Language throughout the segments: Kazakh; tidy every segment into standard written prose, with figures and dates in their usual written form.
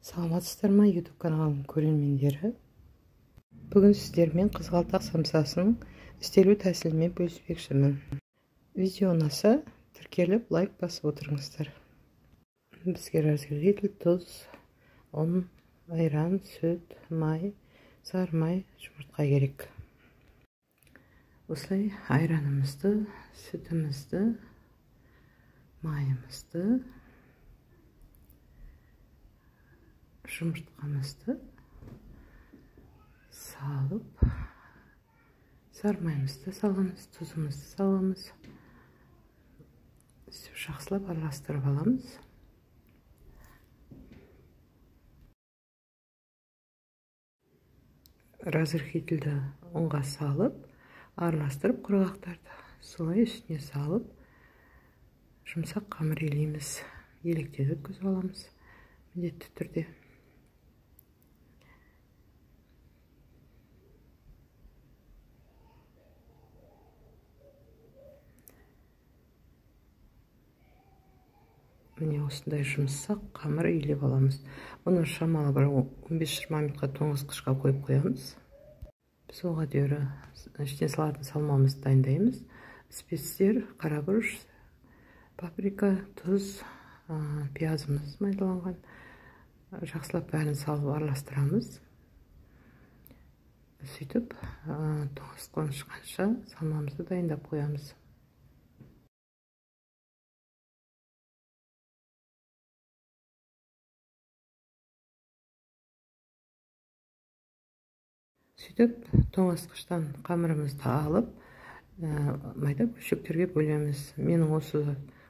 Саламатсыздар ма, YouTube каналының көрермендері? Бүгін сіздермен қызғалдақ самсасының істелу тәсілімен бөліспекшімін. Видео ұнаса, тіркеліп, лайк басып отырыңыздар. Бізге разгеритель, тұз, ұн, айран, сүт, май, сары май, жұмыртқа керек. Осылай айранымызды, сүтімізді, майымызды, жұмыртқамызды салып, сары майымызды саламыз, тұзымызды саламыз. Жақсылап араластырып аламыз. Разрыхительді ұнға салып, араластырып құрғақтарды солай үстіне салып, жұмсақ қамыр елейміз. Електен өткізіп аламыз міндетті түрде. Міне осындай жұмсақ қамыр елеп аламыз. Оны шамалы бір 15-20 минутқа тоңазытқышқа қойып қоямыз. Біз оға дейін іштен салатын салмамызды дайындаймыз. Спецтер, қарабұрыш, паприка, тұз, пиязымыз майдаланған. Жақсылап бәрін салып араластырамыз. Сөйтіп, тоңазытқыдан шыққанша салмамызды дайындап қоямыз. Сөйтіп, тоңазытқыштан қамырымызды алып, майда бөлшектерге бөлеміз. Менің осы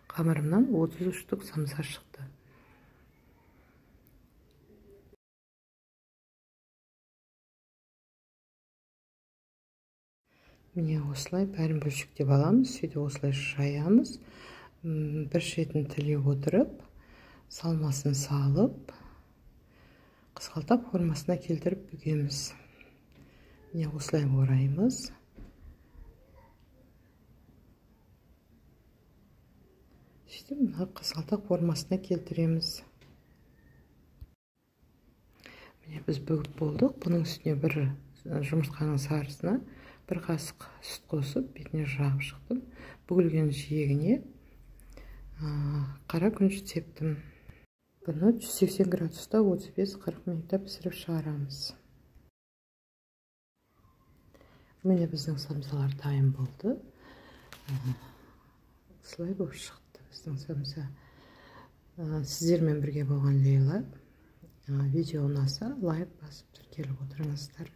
қамырымнан 33 штук самса шықты. Міне осылай бәрін бөлшектеп аламыз. Сөйтіп осылай жаямыз. Бір шетін тілеп отырып, салмасын салып, қызғалдақ формасына келтіріп бүгеміз. Міне осылай ораймыз. Сөйтіп, қызғалдақ формасына келтіреміз. Міне біз бүгіп болдық. Бұның үстіне бір жұмыртқаның сарысына бір қасық сүт қосып, бетіне жағып шықтым. Бүгілген жиегіне қара күнжіт септім. Бұны 180 градуста 35-40 минутта пісіріп шығарамыз. Міне біздің самсалар дайын болды. Осылай болып шықты біздің самса. Сіздермен бірге болған Лейла. Видео ұнаса, лайк басып тіркеліп отырыңыздар.